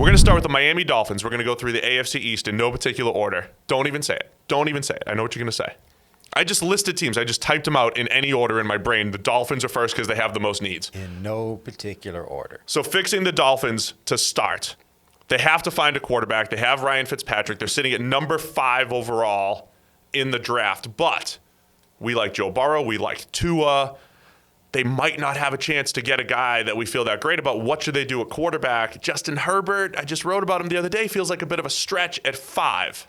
We're going to start with the Miami Dolphins. We're going to go through the AFC East in no particular order. Don't even say it. Don't even say it. I know what you're going to say. I just listed teams. I just typed them out in any order in my brain. The Dolphins are first because they have the most needs. In no particular order. So fixing the Dolphins to start. They have to find a quarterback. They have Ryan Fitzpatrick. They're sitting at number 5 overall in the draft. But we like Joe Burrow. We like Tua. They might not have a chance to get a guy that we feel that great about. What should they do at quarterback? Justin Herbert, I just wrote about him the other day, feels like a bit of a stretch at 5.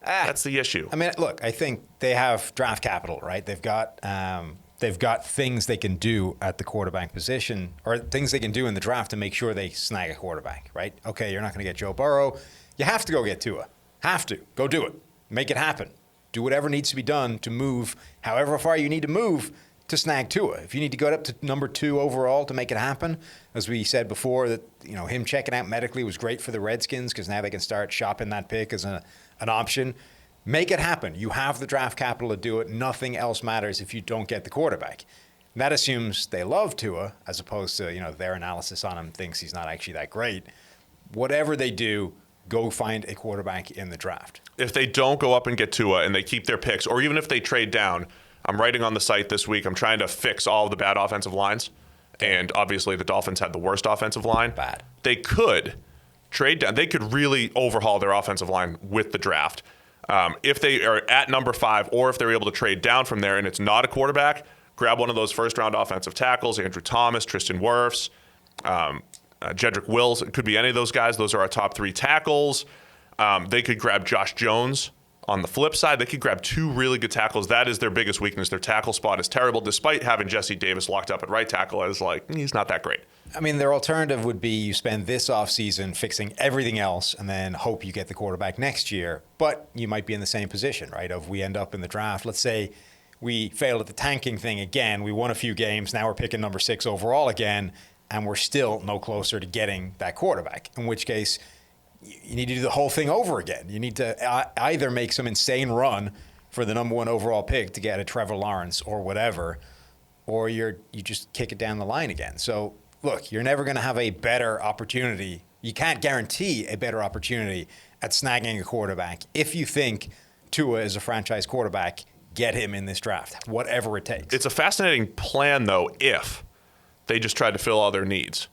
That's the issue. I mean, look, I think they have draft capital, right? They've got things they can do at the quarterback position, or things they can do in the draft to make sure they snag a quarterback, right? Okay, you're not going to get Joe Burrow. You have to go get Tua. Have to. Go do it. Make it happen. Do whatever needs to be done to move however far you need to move to snag Tua. If you need to go up to number 2 overall to make it happen, as we said before, that him checking out medically was great for the Redskins because now they can start shopping that pick as an option. Make it happen. You have the draft capital to do it. Nothing else matters if you don't get the quarterback. And that assumes they love Tua, as opposed to their analysis on him thinks he's not actually that great. Whatever they do, go find a quarterback in the draft. If they don't go up and get Tua and they keep their picks, or even if they trade down, I'm writing on the site this week, I'm trying to fix all of the bad offensive lines. And obviously the Dolphins had the worst offensive line. Bad. They could trade down. They could really overhaul their offensive line with the draft. If they are at number 5, or if they're able to trade down from there and it's not a quarterback, grab one of those first-round offensive tackles, Andrew Thomas, Tristan Wirfs, Jedrick Wills. It could be any of those guys. Those are our top 3 tackles. They could grab Josh Jones. On the flip side, they could grab 2 really good tackles. That is their biggest weakness. Their tackle spot is terrible, despite having Jesse Davis locked up at right tackle. As he's not that great. I mean, their alternative would be you spend this offseason fixing everything else and then hope you get the quarterback next year. But you might be in the same position, right? If we end up in the draft, let's say we failed at the tanking thing again. We won a few games. Now we're picking number 6 overall again, and we're still no closer to getting that quarterback, in which case you need to do the whole thing over again. You need to either make some insane run for the number 1 overall pick to get a Trevor Lawrence or whatever, or you just kick it down the line again. So, look, you're never going to have a better opportunity. You can't guarantee a better opportunity at snagging a quarterback. If you think Tua is a franchise quarterback, get him in this draft, whatever it takes. It's a fascinating plan, though, if they just tried to fill all their needs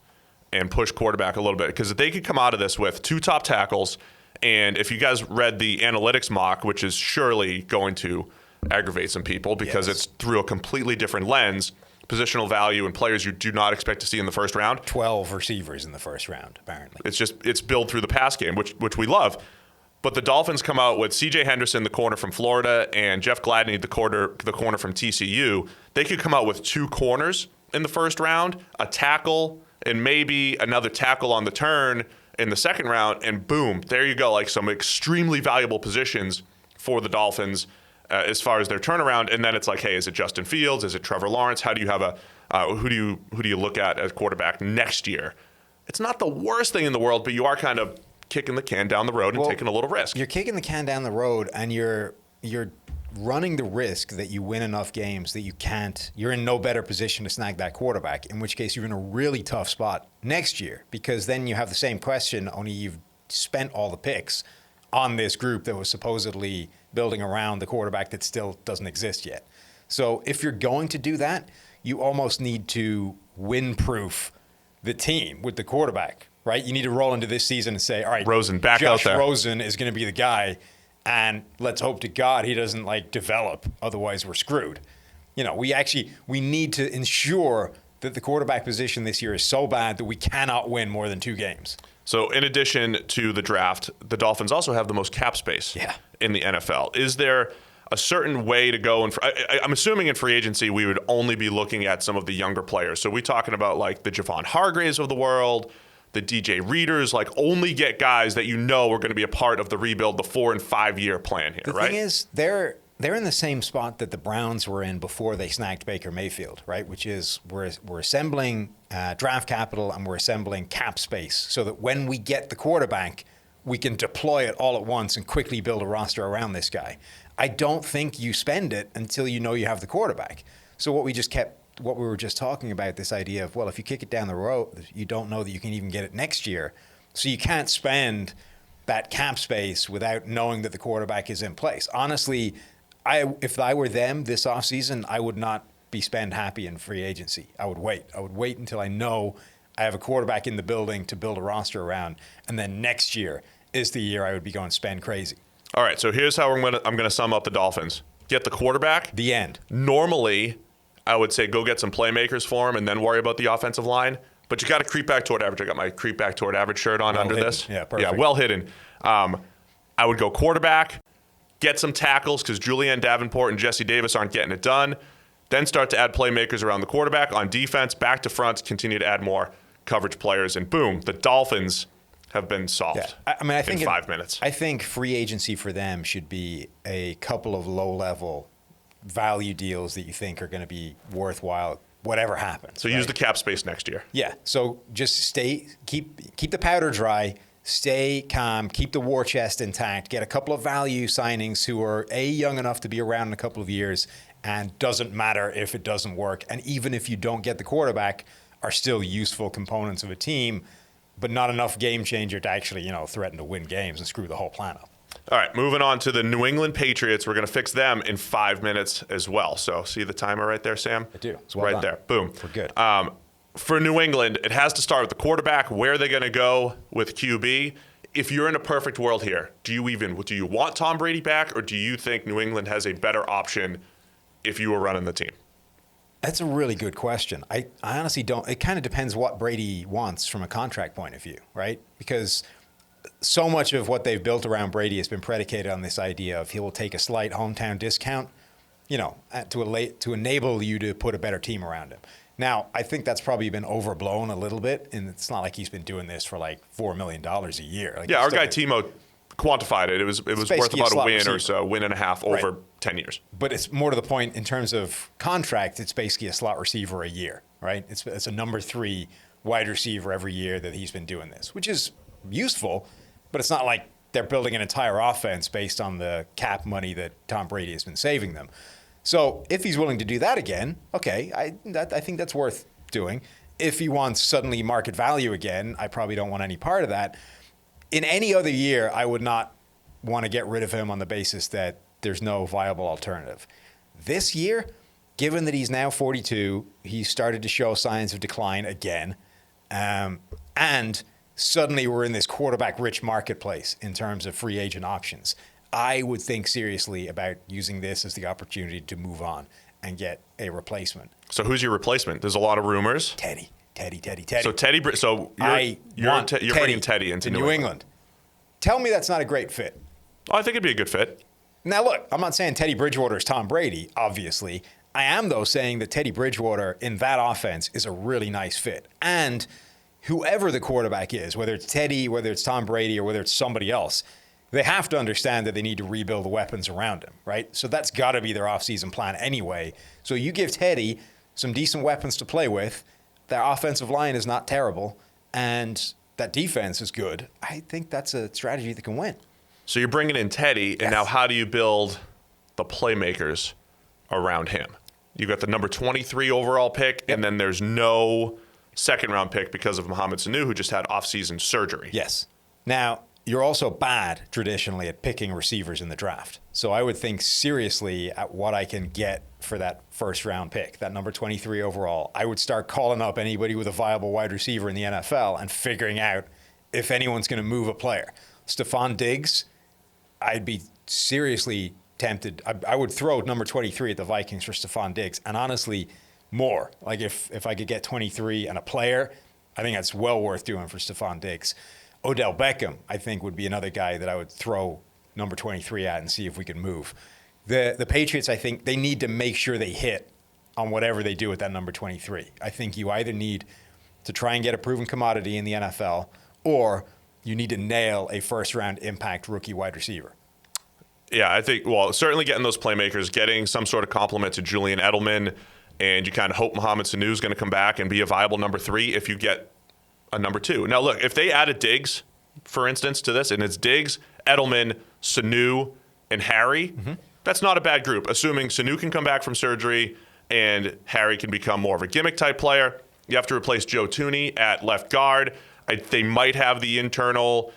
and push quarterback a little bit, because they could come out of this with 2 top tackles. And if you guys read the analytics mock, which is surely going to aggravate some people because it's through a completely different lens, positional value and players you do not expect to see in the first round. 12 receivers in the first round, apparently. It's built through the pass game, which we love. But the Dolphins come out with C.J. Henderson, the corner from Florida, and Jeff Gladney, the corner from TCU. They could come out with 2 corners in the first round, a tackle, and maybe another tackle on the turn in the second round, and boom, there you go, some extremely valuable positions for the Dolphins as far as their turnaround. And then it's hey, is it Justin Fields? Is it Trevor Lawrence? How do you have who do you look at as quarterback next year? It's not the worst thing in the world, but you are kind of kicking the can down the road and taking a little risk. You're kicking the can down the road, and you're running the risk that you win enough games that you're in no better position to snag that quarterback, in which case you're in a really tough spot next year, because then you have the same question, only you've spent all the picks on this group that was supposedly building around the quarterback that still doesn't exist yet. So if you're going to do that, you almost need to win-proof the team with the quarterback, right? You need to roll into this season and say, all right, Rosen back out there. Josh Rosen is going to be the guy. And let's hope to God he doesn't develop. Otherwise, we're screwed. We need to ensure that the quarterback position this year is so bad that we cannot win more than 2 games. So in addition to the draft, the Dolphins also have the most cap space in the NFL. Is there a certain way to go? I'm assuming in free agency we would only be looking at some of the younger players. So we're talking about the Javon Hargraves of the world, the DJ Readers, only get guys that are going to be a part of the rebuild, the 4 and 5 year plan here, right? The thing is, they're in the same spot that the Browns were in before they snagged Baker Mayfield, right? Which is we're assembling draft capital and we're assembling cap space so that when we get the quarterback, we can deploy it all at once and quickly build a roster around this guy. I don't think you spend it until you know you have the quarterback. So what we were just talking about, this idea of, well, if you kick it down the road, you don't know that you can even get it next year. So you can't spend that cap space without knowing that the quarterback is in place. Honestly, if I were them this offseason, I would not be spend happy in free agency. I would wait. I would wait until I know I have a quarterback in the building to build a roster around, and then next year is the year I would be going spend crazy. All right, so here's how I'm gonna sum up the Dolphins. Get the quarterback. The end. Normally, I would say go get some playmakers for him and then worry about the offensive line. But you got to creep back toward average. I got my creep back toward average shirt on under hidden. this. Yeah, perfect. Yeah, well hidden. I would go quarterback, get some tackles because Julian Davenport and Jesse Davis aren't getting it done. Then start to add playmakers around the quarterback. On defense, back to front, continue to add more coverage players. And boom, the Dolphins have been solved I think in 5 minutes. I think free agency for them should be a couple of low-level value deals that you think are going to be worthwhile, whatever happens. So use the cap space next year. Yeah. So just keep the powder dry, stay calm, keep the war chest intact, get a couple of value signings who are young enough to be around in a couple of years, and doesn't matter if it doesn't work. And even if you don't get the quarterback, are still useful components of a team, but not enough game changer to actually, threaten to win games and screw the whole plan up. All right, moving on to the New England Patriots. We're going to fix them in 5 minutes as well. So see the timer right there, Sam? I do. It's right there. Boom. We're good. For New England, it has to start with the quarterback. Where are they going to go with QB? If you're in a perfect world here, do you want Tom Brady back, or do you think New England has a better option if you were running the team? That's a really good question. I honestly don't. It kind of depends what Brady wants from a contract point of view, right? Because so much of what they've built around Brady has been predicated on this idea of he will take a slight hometown discount, to enable you to put a better team around him. Now, I think that's probably been overblown a little bit, and it's not like he's been doing this for like $4 million a year. Yeah, our guy Timo quantified it. It was worth about a win receiver. or so, win and a half over 10 years. But it's more to the point in terms of contract, it's basically a slot receiver a year, right? It's a number 3 wide receiver every year that he's been doing this, which is useful, but it's not like they're building an entire offense based on the cap money that Tom Brady has been saving them. So if he's willing to do that again, okay, I think that's worth doing. If he wants suddenly market value again, I probably don't want any part of that. In any other year, I would not want to get rid of him on the basis that there's no viable alternative. This year, given that he's now 42, he's started to show signs of decline again, and suddenly we're in this quarterback-rich marketplace in terms of free agent options. I would think seriously about using this as the opportunity to move on and get a replacement. So who's your replacement? There's a lot of rumors. Teddy. So you're bringing Teddy into New England. Tell me that's not a great fit. Oh, I think it'd be a good fit. Now, look, I'm not saying Teddy Bridgewater is Tom Brady, obviously. I am, though, saying that Teddy Bridgewater in that offense is a really nice fit. And whoever the quarterback is, whether it's Teddy, whether it's Tom Brady, or whether it's somebody else, they have to understand that they need to rebuild the weapons around him, right? So that's got to be their offseason plan anyway. So you give Teddy some decent weapons to play with, their offensive line is not terrible, and that defense is good. I think that's a strategy that can win. So you're bringing in Teddy, and now how do you build the playmakers around him? You got the number 23 overall pick, and then there's no second-round pick because of Mohamed Sanu, who just had off-season surgery. Yes. Now, you're also bad traditionally at picking receivers in the draft. So I would think seriously at what I can get for that first-round pick, that number 23 overall. I would start calling up anybody with a viable wide receiver in the NFL and figuring out if anyone's going to move a player. Stephon Diggs, I'd be seriously tempted. I would throw number 23 at the Vikings for Stephon Diggs, and honestly, more. Like if I could get 23 and a player, I think that's well worth doing for Stephon Diggs. Odell Beckham, I think, would be another guy that I would throw number 23 at and see if we could move. The Patriots, I think, they need to make sure they hit on whatever they do with that number 23. I think you either need to try and get a proven commodity in the NFL, or you need to nail a first-round impact rookie wide receiver. Yeah, I think, certainly getting those playmakers, getting some sort of complement to Julian Edelman, and you kind of hope Mohamed Sanu is going to come back and be a viable number 3 if you get a number 2. Now, look, if they added Diggs, for instance, to this, and it's Diggs, Edelman, Sanu, and Harry, that's not a bad group, assuming Sanu can come back from surgery and Harry can become more of a gimmick-type player. You have to replace Joe Thuney at left guard. They might have the internal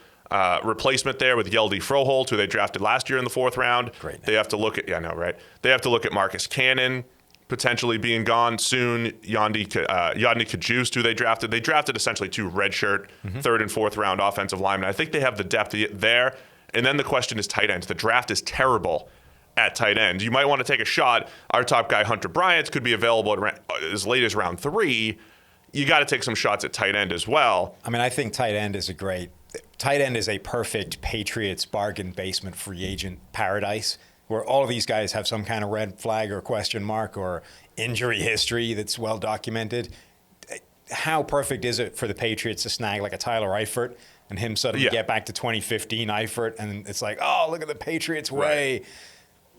replacement there with Yeldy Froholt, who they drafted last year in the 4th round. Great name. They have to look at, right? They have to look at Marcus Cannon potentially being gone soon. Yodny Kajust, who they drafted. They drafted essentially 2 redshirt, 3rd and 4th round offensive linemen. I think they have the depth there. And then the question is tight ends. The draft is terrible at tight end. You might want to take a shot. Our top guy, Hunter Bryant, could be available as late as round 3. You got to take some shots at tight end as well. I mean, I think tight end is a perfect Patriots bargain basement free agent paradise, where all of these guys have some kind of red flag or question mark or injury history that's well documented. How perfect is it for the Patriots to snag like a Tyler Eifert and him suddenly get back to 2015 Eifert, and it's like, oh, look at the Patriots way. Right.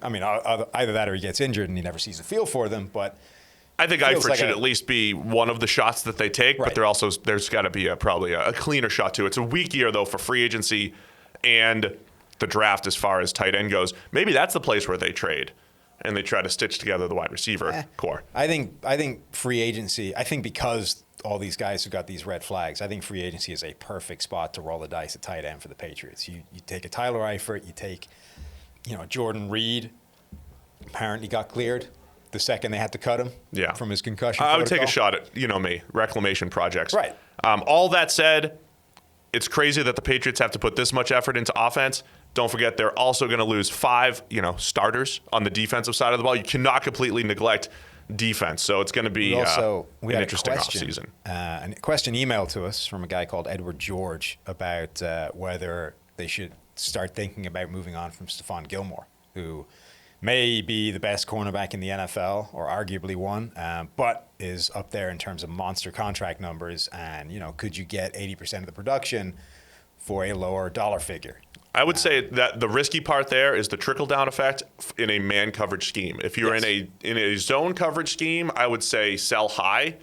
I mean, either that or he gets injured and he never sees the field for them, but I think Eifert should at least be one of the shots that they take, but there's got to be probably a cleaner shot too. It's a weak year though for free agency and the draft as far as tight end goes. Maybe that's the place where they trade and they try to stitch together the wide receiver core. I think free agency. I think because all these guys have got these red flags, I think free agency is a perfect spot to roll the dice at tight end for the Patriots. You take a Tyler Eifert, you take, Jordan Reed. Apparently got cleared the second they had to cut him from his concussion I would protocol. take a shot at, me, reclamation projects. Right. All that said, it's crazy that the Patriots have to put this much effort into offense. Don't forget, they're also going to lose 5, starters on the defensive side of the ball. You cannot completely neglect defense. So it's going to be an interesting offseason. A question emailed to us from a guy called Edward George about whether they should start thinking about moving on from Stephon Gilmore, who may be the best cornerback in the NFL, or arguably one, but is up there in terms of monster contract numbers. And, could you get 80% of the production for a lower dollar figure? I would say that the risky part there is the trickle-down effect in a man coverage scheme. If you're in a zone coverage scheme, I would say sell high.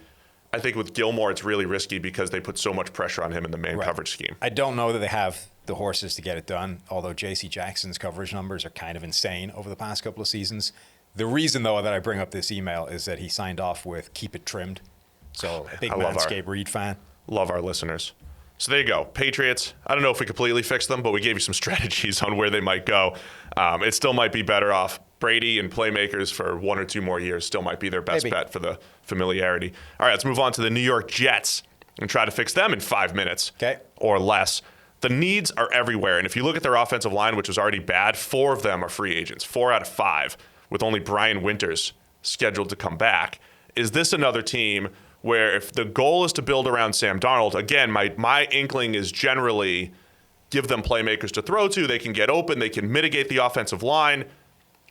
I think with Gilmore, it's really risky because they put so much pressure on him in the man coverage scheme. I don't know that they have the horses to get it done, although J.C. Jackson's coverage numbers are kind of insane over the past couple of seasons. The reason, though, that I bring up this email is that he signed off with Keep It Trimmed. So a big Manscaped Reed fan. Love our listeners. So there you go. Patriots, I don't know if we completely fixed them, but we gave you some strategies on where they might go. It still might be better off. Brady and playmakers for 1 or 2 more years still might be their best bet for the familiarity. All right, let's move on to the New York Jets and try to fix them in 5 minutes or less. The needs are everywhere. And if you look at their offensive line, which was already bad, 4 of them are free agents, 4 out of 5, with only Brian Winters scheduled to come back. Is this another team where if the goal is to build around Sam Darnold, again, my inkling is generally give them playmakers to throw to. They can get open. They can mitigate the offensive line.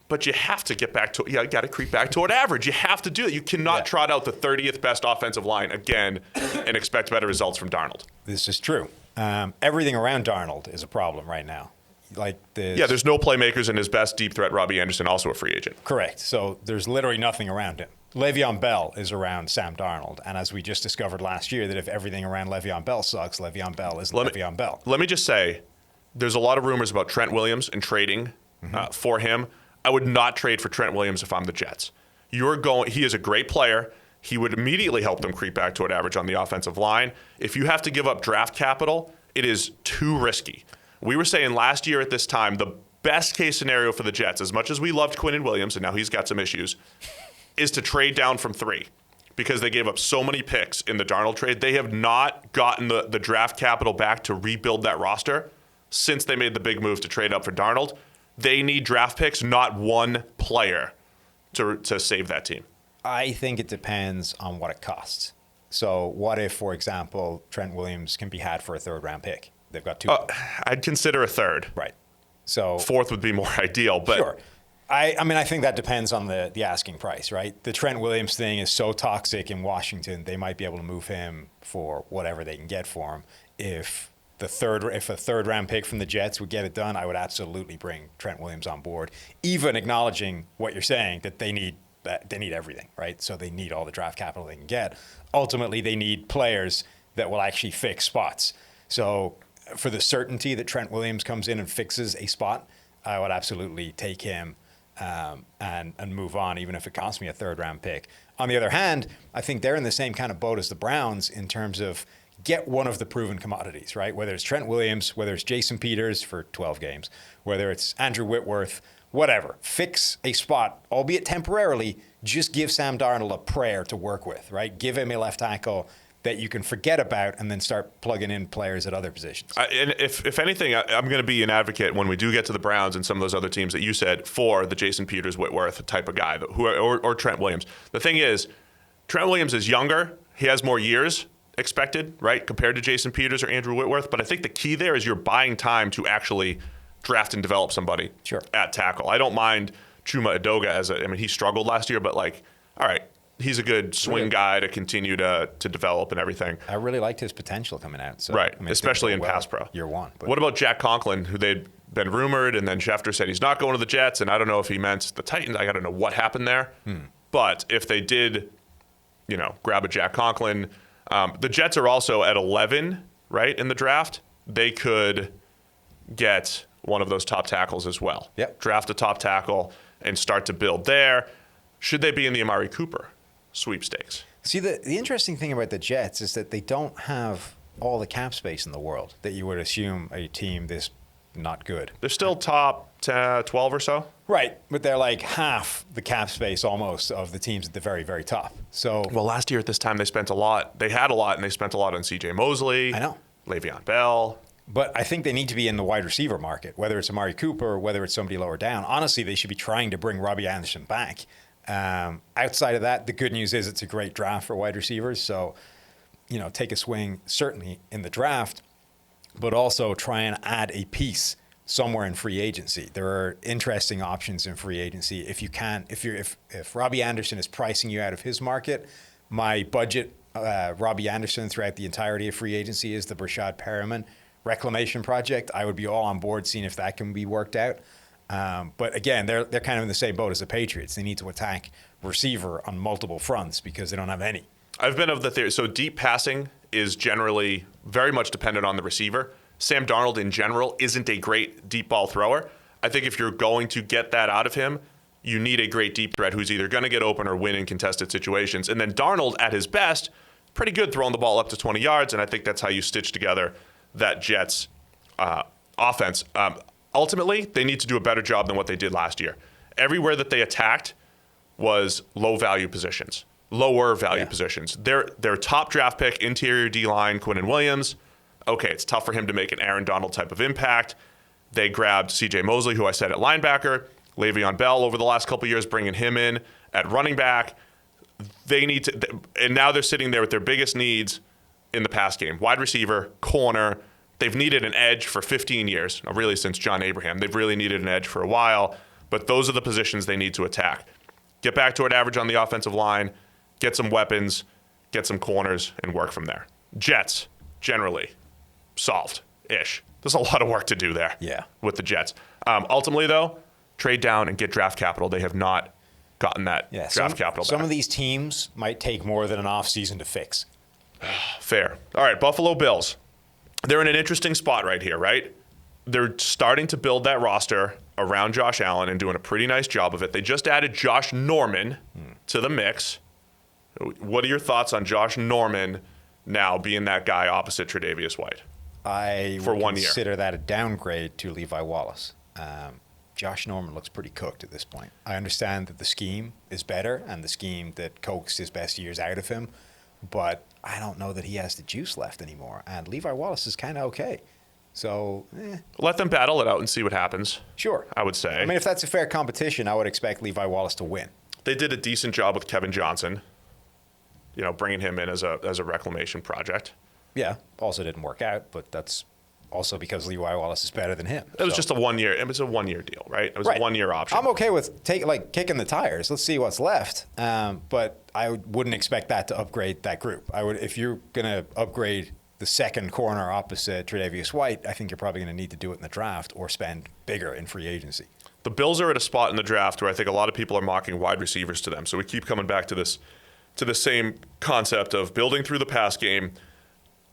But you have to get back to, you got to creep back toward average. You have to do it. You cannot trot out the 30th best offensive line again and expect better results from Darnold. This is true. Everything around Darnold is a problem right now. There's no playmakers, and his best deep threat, Robbie Anderson, also a free agent. Correct. So there's literally nothing around him. Le'Veon Bell is around Sam Darnold. And as we just discovered last year, that if everything around Le'Veon Bell sucks, Le'Veon Bell isn't Le'Veon Bell. Let me just say, there's a lot of rumors about Trent Williams and trading for him. I would not trade for Trent Williams if I'm the Jets. He is a great player. He would immediately help them creep back toward average on the offensive line. If you have to give up draft capital, it is too risky. We were saying last year at this time, the best case scenario for the Jets, as much as we loved Quinnen Williams, and now he's got some issues, is to trade down from 3 because they gave up so many picks in the Darnold trade. They have not gotten the draft capital back to rebuild that roster since they made the big move to trade up for Darnold. They need draft picks, not one player to save that team. I think it depends on what it costs. So what if, for example, Trent Williams can be had for a 3rd-round pick? They've got 2. I'd consider a 3rd. Right. So 4th would be more ideal. But sure. I think that depends on the asking price, right? The Trent Williams thing is so toxic in Washington, they might be able to move him for whatever they can get for him. If a 3rd-round pick from the Jets would get it done, I would absolutely bring Trent Williams on board, even acknowledging what you're saying, that they need everything, right? So they need all the draft capital they can get. Ultimately, they need players that will actually fix spots. So for the certainty that Trent Williams comes in and fixes a spot, I would absolutely take him and move on, even if it costs me a 3rd-round pick. On the other hand, I think they're in the same kind of boat as the Browns in terms of get one of the proven commodities, right? Whether it's Trent Williams, whether it's Jason Peters for 12 games, whether it's Andrew Whitworth, whatever. Fix a spot, albeit temporarily. Just give Sam Darnold a prayer to work with, right? Give him a left tackle that you can forget about and then start plugging in players at other positions. And if anything, I'm going to be an advocate when we do get to the Browns and some of those other teams that you said for the Jason Peters, Whitworth type of guy, or Trent Williams. The thing is, Trent Williams is younger. He has more years expected, right, compared to Jason Peters or Andrew Whitworth. But I think the key there is you're buying time to actually draft and develop somebody at tackle. I don't mind Chuma Edoga he struggled last year, but all right, he's a good swing guy to continue to develop and everything. I really liked his potential coming out. So, right, especially in pass pro. Year one. But. What about Jack Conklin, who they'd been rumored, and then Schefter said he's not going to the Jets, and I don't know if he meant the Titans. I don't know what happened there. But if they did, grab a Jack Conklin, the Jets are also at 11, right, in the draft. They could get one of those top tackles as well. Yep. Draft a top tackle and start to build there. Should they be in the Amari Cooper sweepstakes? See, the interesting thing about the Jets is that they don't have all the cap space in the world that you would assume a team this not good. They're still top 12 or so. Right, but they're like half the cap space almost of the teams at the very, very top. So, well, last year at this time they spent a lot. They had a lot, and they spent a lot on C.J. Mosley. I know. Le'Veon Bell. But I think they need to be in the wide receiver market, whether it's Amari Cooper or whether it's somebody lower down. Honestly, they should be trying to bring Robbie Anderson back. Outside of that, the good news is it's a great draft for wide receivers. So, take a swing certainly in the draft, but also try and add a piece somewhere in free agency. There are interesting options in free agency. If Robbie Anderson is pricing you out of his market, my budget, Robbie Anderson throughout the entirety of free agency is the Brashad Perriman reclamation project. I would be all on board seeing if that can be worked out. But again, they're kind of in the same boat as the Patriots. They need to attack receiver on multiple fronts because they don't have any. I've been of the theory. So deep passing is generally very much dependent on the receiver. Sam Darnold in general isn't a great deep ball thrower. I think if you're going to get that out of him, you need a great deep threat who's either going to get open or win in contested situations. And then Darnold at his best, pretty good throwing the ball up to 20 yards. And I think that's how you stitch together that Jets offense. Ultimately, they need to do a better job than what they did last year. Everywhere that they attacked was lower value positions. Their top draft pick, interior D-line, Quinnen Williams. Okay, it's tough for him to make an Aaron Donald type of impact. They grabbed C.J. Mosley, who I said at linebacker, Le'Veon Bell over the last couple of years, bringing him in at running back. They need to, and now they're sitting there with their biggest needs in the pass game. Wide receiver, corner. They've needed an edge for 15 years, really since John Abraham. They've really needed an edge for a while, but those are the positions they need to attack. Get back to an average on the offensive line, get some weapons, get some corners, and work from there. Jets, generally, solved-ish. There's a lot of work to do there with the Jets. Ultimately, though, trade down and get draft capital. They have not gotten that draft capital back. Some of these teams might take more than an offseason to fix. Fair. All right, Buffalo Bills. They're in an interesting spot right here, right? They're starting to build that roster around Josh Allen and doing a pretty nice job of it. They just added Josh Norman to the mix. What are your thoughts on Josh Norman now being that guy opposite Tre'Davious White? I would consider that a downgrade to Levi Wallace. Josh Norman looks pretty cooked at this point. I understand that the scheme is better and the scheme that coaxed his best years out of him, but I don't know that he has the juice left anymore. And Levi Wallace is kind of okay. So, let them battle it out and see what happens. Sure. I would say. I mean, if that's a fair competition, I would expect Levi Wallace to win. They did a decent job with Kevin Johnson, bringing him in as a reclamation project. Yeah, also didn't work out, but that's also because Levi Wallace is better than him. It was just a 1 year. It was a 1 year deal, right? It was a 1 year option. I'm okay with kicking the tires. Let's see what's left. But I wouldn't expect that to upgrade that group. If you're going to upgrade the second corner opposite Tre'Davious White, I think you're probably going to need to do it in the draft or spend bigger in free agency. The Bills are at a spot in the draft where I think a lot of people are mocking wide receivers to them. So we keep coming back to the same concept of building through the pass game.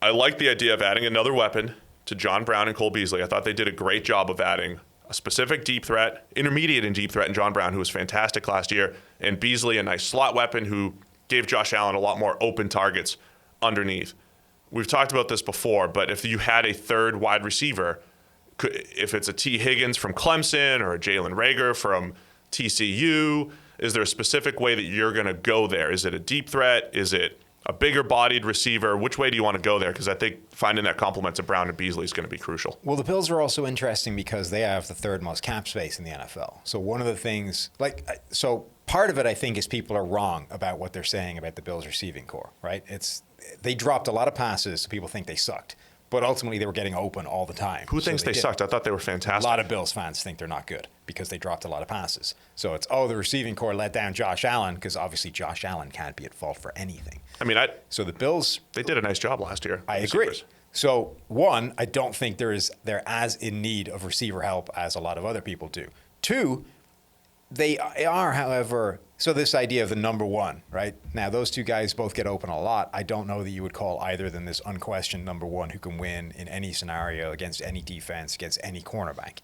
I like the idea of adding another weapon to John Brown and Cole Beasley. I thought they did a great job of adding a specific deep threat, intermediate and deep threat in John Brown, who was fantastic last year, and Beasley, a nice slot weapon who gave Josh Allen a lot more open targets underneath. we've talked about this before, but if you had a third wide receiver, if it's a T. Higgins from Clemson or a Jalen Reagor from TCU, is there a specific way that you're going to go there? Is it a deep threat? Is it a bigger-bodied receiver? Which way do you want to go there? Because I think finding that complement to Brown and Beasley is going to be crucial. Well, the Bills are also interesting because they have the third most cap space in the NFL. So one of the things, part of it, I think, is people are wrong about what they're saying about the Bills receiving core, right? They dropped a lot of passes, so people think they sucked. But ultimately, they were getting open all the time. Who thinks they sucked? I thought they were fantastic. A lot of Bills fans think they're not good because they dropped a lot of passes. So it's, the receiving core let down Josh Allen, because obviously Josh Allen can't be at fault for anything. So the Bills... They did a nice job last year. I agree. So, one, I don't think they're as in need of receiver help as a lot of other people do. Two, they are, however... So this idea of the number one, right? Now, those two guys both get open a lot. I don't know that you would call either of them this unquestioned number one who can win in any scenario against any defense, against any cornerback.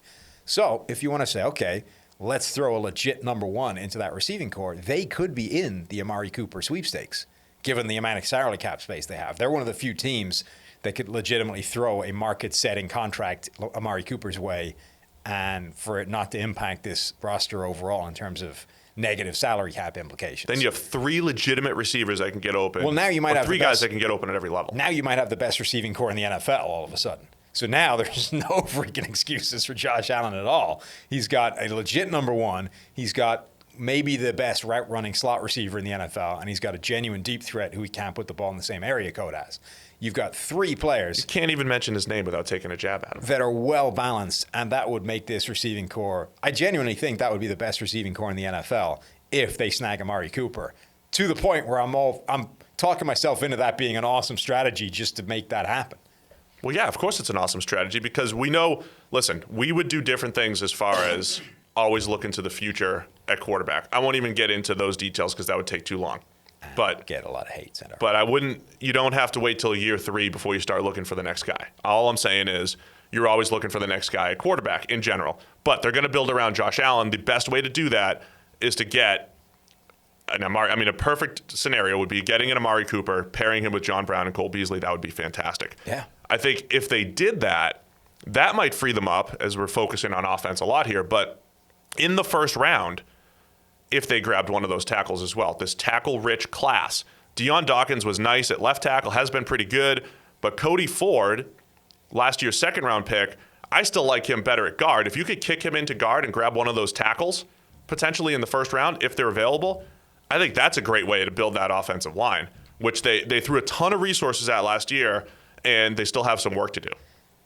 So if you want to say, okay, let's throw a legit number one into that receiving core, they could be in the Amari Cooper sweepstakes, given the amount of salary cap space they have. They're one of the few teams that could legitimately throw a market-setting contract Amari Cooper's way, and for it not to impact this roster overall in terms of negative salary cap implications. Then you have three legitimate receivers that can get open. Well, now you might have three guys that can get open at every level. Now you might have the best receiving core in the NFL all of a sudden. So now there's no freaking excuses for Josh Allen at all. He's got a legit number one. He's got maybe the best route-running slot receiver in the NFL, and he's got a genuine deep threat who he can't put the ball in the same area code as. You've got three players. You can't even mention his name without taking a jab at him. That are well-balanced, and that would make this receiving core, I genuinely think that would be the best receiving core in the NFL if they snag Amari Cooper, to the point where I'm talking myself into that being an awesome strategy just to make that happen. Well, yeah, of course it's an awesome strategy because we know, listen, we would do different things as far as always looking to the future at quarterback. I won't even get into those details because that would take too long. But get a lot of hate. But I wouldn't, you don't have to wait till year 3 before you start looking for the next guy. All I'm saying is you're always looking for the next guy at quarterback in general. But they're going to build around Josh Allen. The best way to do that is to get an Amari. A perfect scenario would be getting an Amari Cooper, pairing him with John Brown and Cole Beasley. That would be fantastic. Yeah. I think if they did that, that might free them up, as we're focusing on offense a lot here. But in the first round, if they grabbed one of those tackles as well, this tackle-rich class. Deion Dawkins was nice at left tackle, has been pretty good. But Cody Ford, last year's second-round pick, I still like him better at guard. If you could kick him into guard and grab one of those tackles, potentially in the first round, if they're available, I think that's a great way to build that offensive line, which they threw a ton of resources at last year, and they still have some work to do.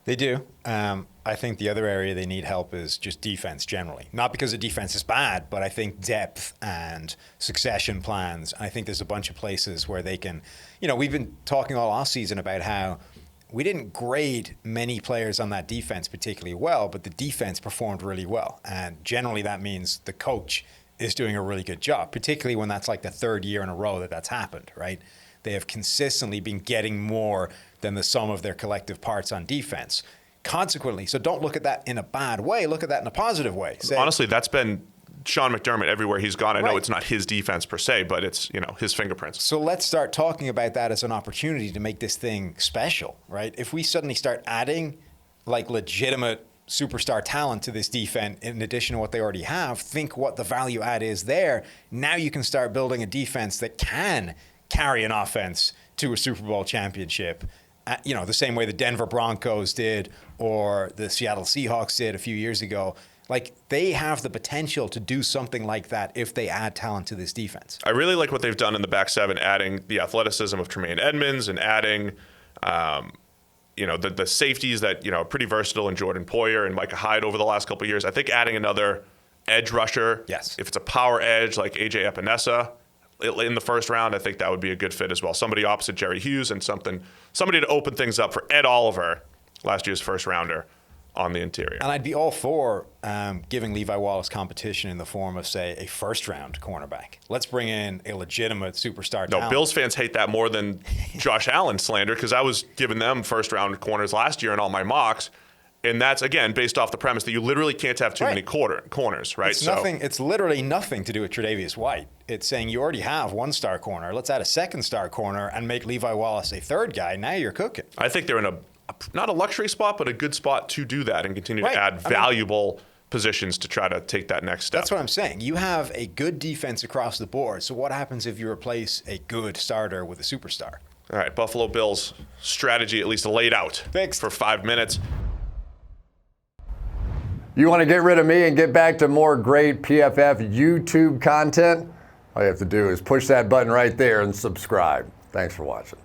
They do. I think the other area they need help is just defense generally. Not because the defense is bad, but I think depth and succession plans. I think there's a bunch of places where they can, we've been talking all offseason about how we didn't grade many players on that defense particularly well, but the defense performed really well. And generally that means the coach is doing a really good job, particularly when that's like the third year in a row that that's happened, right? They have consistently been getting more than the sum of their collective parts on defense. Consequently, so don't look at that in a bad way, look at that in a positive way. Honestly, that's been Sean McDermott everywhere he's gone. I know it's not his defense per se, but it's, his fingerprints. So let's start talking about that as an opportunity to make this thing special, right? If we suddenly start adding like legitimate superstar talent to this defense in addition to what they already have, think what the value add is there. Now you can start building a defense that can carry an offense to a Super Bowl championship, the same way the Denver Broncos did or the Seattle Seahawks did a few years ago. Like, they have the potential to do something like that if they add talent to this defense. I really like what they've done in the back seven, adding the athleticism of Tremaine Edmonds and adding, the safeties that, are pretty versatile in Jordan Poyer and Micah Hyde over the last couple of years. I think adding another edge rusher, yes, if it's a power edge like A.J. Epinesa in the first round, I think that would be a good fit as well. Somebody opposite Jerry Hughes and somebody to open things up for Ed Oliver, last year's first rounder, on the interior. And I'd be all for giving Levi Wallace competition in the form of, say, a first-round cornerback. Let's bring in a legitimate superstar talent. Bills fans hate that more than Josh Allen slander, because I was giving them first-round corners last year in all my mocks, And that's, again, based off the premise that you literally can't have too many corners, right? It's literally nothing to do with Tre'Davious White. It's saying you already have one star corner. Let's add a second star corner and make Levi Wallace a third guy. Now you're cooking. I think they're in not a luxury spot, but a good spot to do that and continue to add valuable positions to try to take that next step. That's what I'm saying. You have a good defense across the board. So what happens if you replace a good starter with a superstar? All right, Buffalo Bills strategy at least laid out for 5 minutes. You want to get rid of me and get back to more great PFF YouTube content? All you have to do is push that button right there and subscribe. Thanks for watching.